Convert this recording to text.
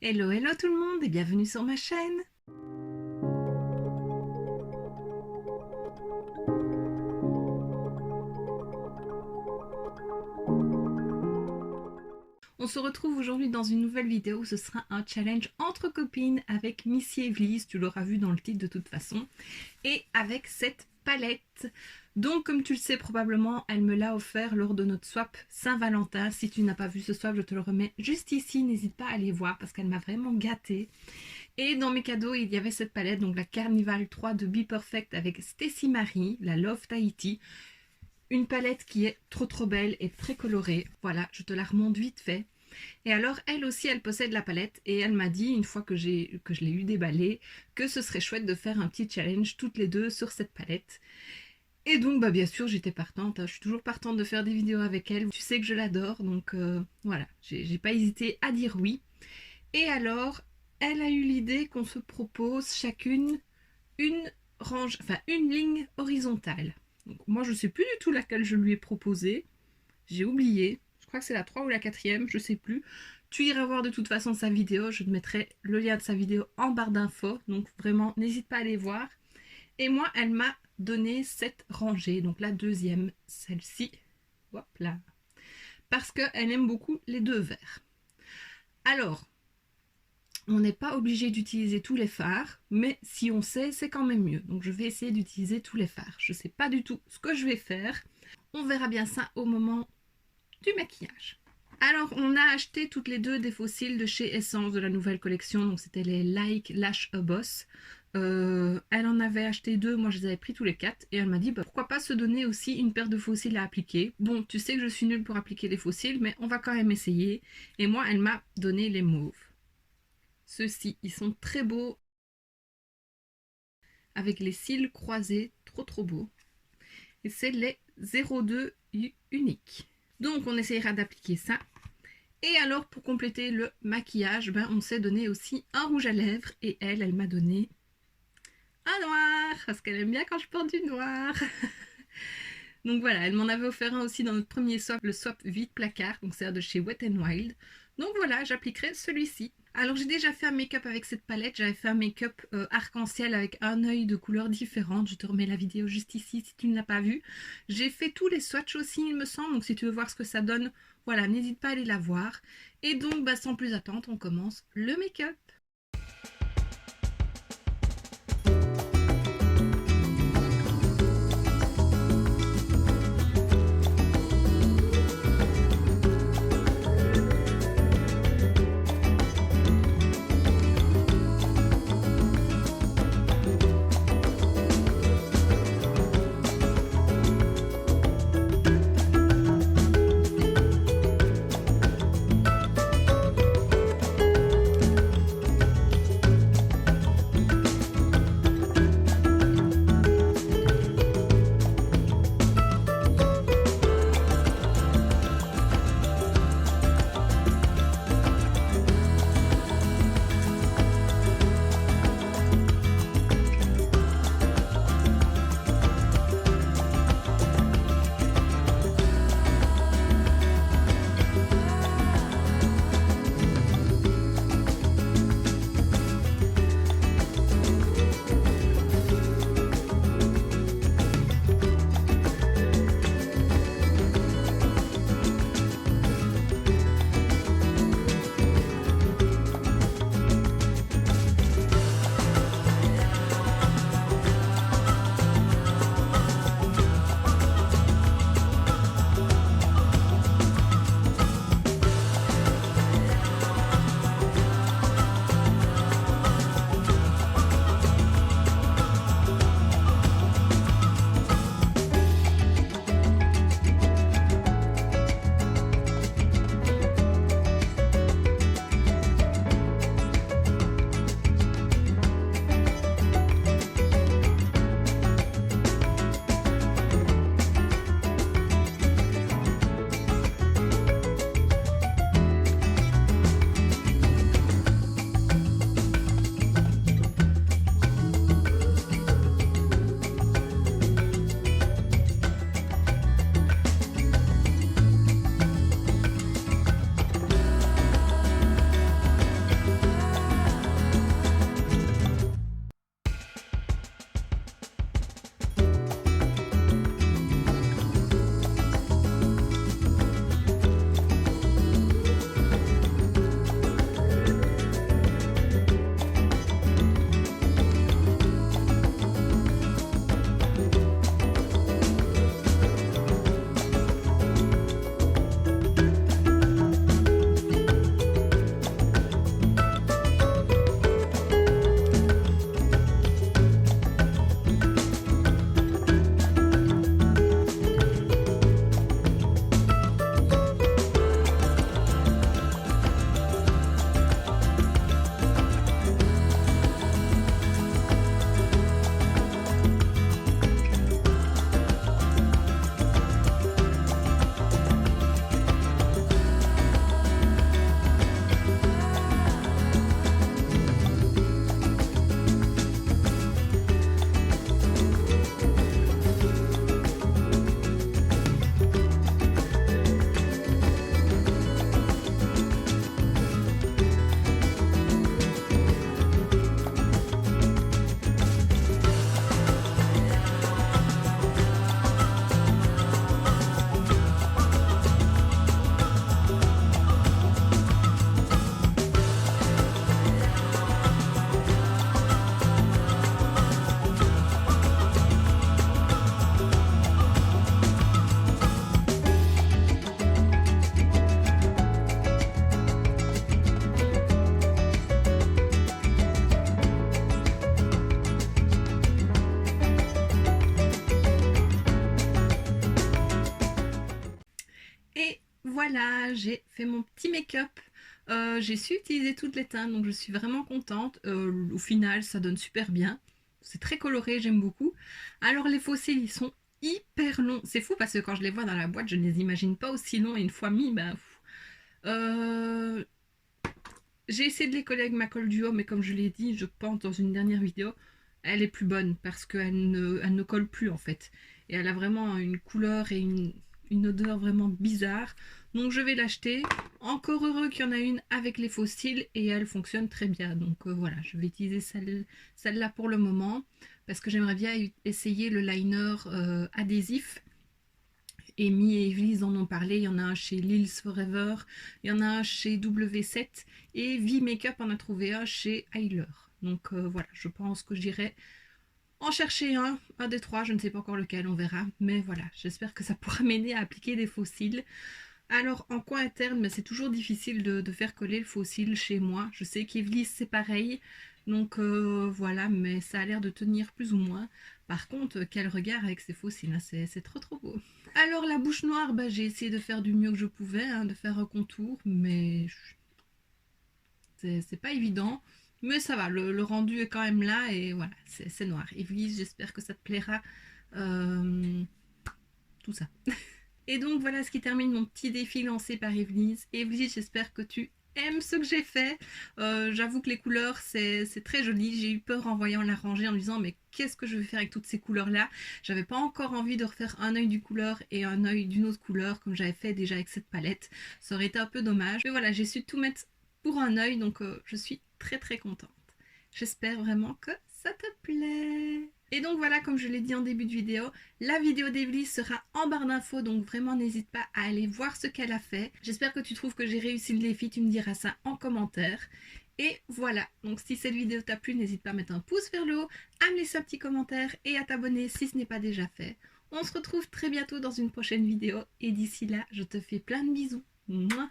Hello, hello tout le monde et bienvenue sur ma chaîne. On se retrouve aujourd'hui dans une nouvelle vidéo. Ce sera un challenge entre copines avec Missy Evely's, tu l'auras vu dans le titre de toute façon, et avec cette palette. Donc comme tu le sais probablement, elle me l'a offert lors de notre swap Saint-Valentin. Si tu n'as pas vu ce swap, je te le remets juste ici, n'hésite pas à aller voir parce qu'elle m'a vraiment gâtée. Et dans mes cadeaux, il y avait cette palette, donc la Carnival 3 de Be Perfect avec Stacy Marie, la Love Tahiti. Une palette qui est trop belle et très colorée. Voilà, je te la remonte vite fait. Et alors, elle aussi, elle possède la palette et elle m'a dit, une fois que je l'ai eu déballée, que ce serait chouette de faire un petit challenge toutes les deux sur cette palette. Et donc, bah, bien sûr, j'étais partante. Je suis toujours partante de faire des vidéos avec elle. Tu sais que je l'adore, donc voilà, j'ai pas hésité à dire oui. Et alors, elle a eu l'idée qu'on se propose chacune une range, enfin une ligne horizontale. Donc, moi, je sais plus du tout laquelle je lui ai proposé. J'ai oublié. Je crois que c'est la 3 ou la 4e, je sais plus. Tu iras voir de toute façon sa vidéo. Je te mettrai le lien de sa vidéo en barre d'infos. Donc vraiment, n'hésite pas à aller voir. Et moi, elle m'a donné cette rangée. Donc la deuxième, celle-ci. Hop là. Parce qu'elle aime beaucoup les deux verts. Alors, on n'est pas obligé d'utiliser tous les fards, mais si on sait, c'est quand même mieux. Donc je vais essayer d'utiliser tous les fards. Je ne sais pas du tout ce que je vais faire. On verra bien ça au moment du maquillage. Alors on a acheté toutes les deux des faux cils de chez Essence de la nouvelle collection. Donc c'était les Like Lash a Boss. Elle en avait acheté 2, moi je les avais pris tous les 4 et elle m'a dit bah, pourquoi pas se donner aussi une paire de faux cils à appliquer. Bon, tu sais que je suis nulle pour appliquer les faux cils, mais on va quand même essayer. Et moi elle m'a donné les mauves. Ceux-ci, ils sont très beaux avec les cils croisés, trop beaux. Et c'est les 02 uniques. Donc on essayera d'appliquer ça. Et alors pour compléter le maquillage, ben, on s'est donné aussi un rouge à lèvres et elle m'a donné un noir parce qu'elle aime bien quand je porte du noir. Donc voilà, elle m'en avait offert un aussi dans notre premier swap, le swap vide placard, donc c'est de chez Wet n Wild. Donc voilà, j'appliquerai celui-ci. Alors j'ai déjà fait un make-up avec cette palette, j'avais fait un make-up arc-en-ciel avec un œil de couleurs différentes. Je te remets la vidéo juste ici si tu ne l'as pas vue. J'ai fait tous les swatchs aussi il me semble, donc si tu veux voir ce que ça donne, voilà, n'hésite pas à aller la voir. Et donc bah, sans plus attendre, on commence le make-up. voilà, j'ai fait mon petit make-up. J'ai su utiliser toutes les teintes, donc je suis vraiment contente. Au final, ça donne super bien. C'est très coloré, j'aime beaucoup. Alors les fossiles, ils sont hyper longs. C'est fou parce que quand je les vois dans la boîte, je ne les imagine pas aussi longs. Et une fois mis, ben... Euh, j'ai essayé de les coller avec ma colle duo, mais comme je l'ai dit, je pense dans une dernière vidéo, elle est plus bonne parce elle ne colle plus en fait. Et elle a vraiment une couleur et une odeur vraiment bizarre. Donc je vais l'acheter. Encore heureux qu'il y en a une avec les fossiles et elle fonctionne très bien. Donc voilà, je vais utiliser celle-là pour le moment parce que j'aimerais bien essayer le liner adhésif. Amy et Evely's en ont parlé, il y en a un chez Lils Forever, il y en a un chez W7 et V-Makeup en a trouvé un chez Eyler. Donc voilà, je pense que j'irai en chercher un des trois, je ne sais pas encore lequel, on verra. Mais voilà, j'espère que ça pourra m'aider à appliquer des fossiles. Alors en coin interne, mais c'est toujours difficile de faire coller le fossile chez moi. Je sais qu'Evely's c'est pareil, donc voilà, mais ça a l'air de tenir plus ou moins. Par contre, quel regard avec ces fossiles, hein, c'est trop trop beau. Alors la bouche noire, bah, j'ai essayé de faire du mieux que je pouvais, hein, de faire un contour, mais c'est pas évident. Mais ça va, le rendu est quand même là et voilà, c'est noir. Evely's, j'espère que ça te plaira. Tout ça. Et donc voilà ce qui termine mon petit défi lancé par Evely's. Evely's, j'espère que tu aimes ce que j'ai fait. J'avoue que les couleurs, c'est très joli. J'ai eu peur en voyant la rangée en me disant mais qu'est-ce que je vais faire avec toutes ces couleurs-là. J'avais pas encore envie de refaire un œil d'une couleur et un œil d'une autre couleur comme j'avais fait déjà avec cette palette. Ça aurait été un peu dommage. Mais voilà, j'ai su tout mettre pour un œil, donc je suis très très contente. J'espère vraiment que ça te plaît. Et donc voilà, comme je l'ai dit en début de vidéo, la vidéo d'Evely's sera en barre d'infos, donc vraiment n'hésite pas à aller voir ce qu'elle a fait. J'espère que tu trouves que j'ai réussi le défi, tu me diras ça en commentaire. Et voilà, donc si cette vidéo t'a plu, n'hésite pas à mettre un pouce vers le haut, à me laisser un petit commentaire et à t'abonner si ce n'est pas déjà fait. On se retrouve très bientôt dans une prochaine vidéo et d'ici là, je te fais plein de bisous. Mouah.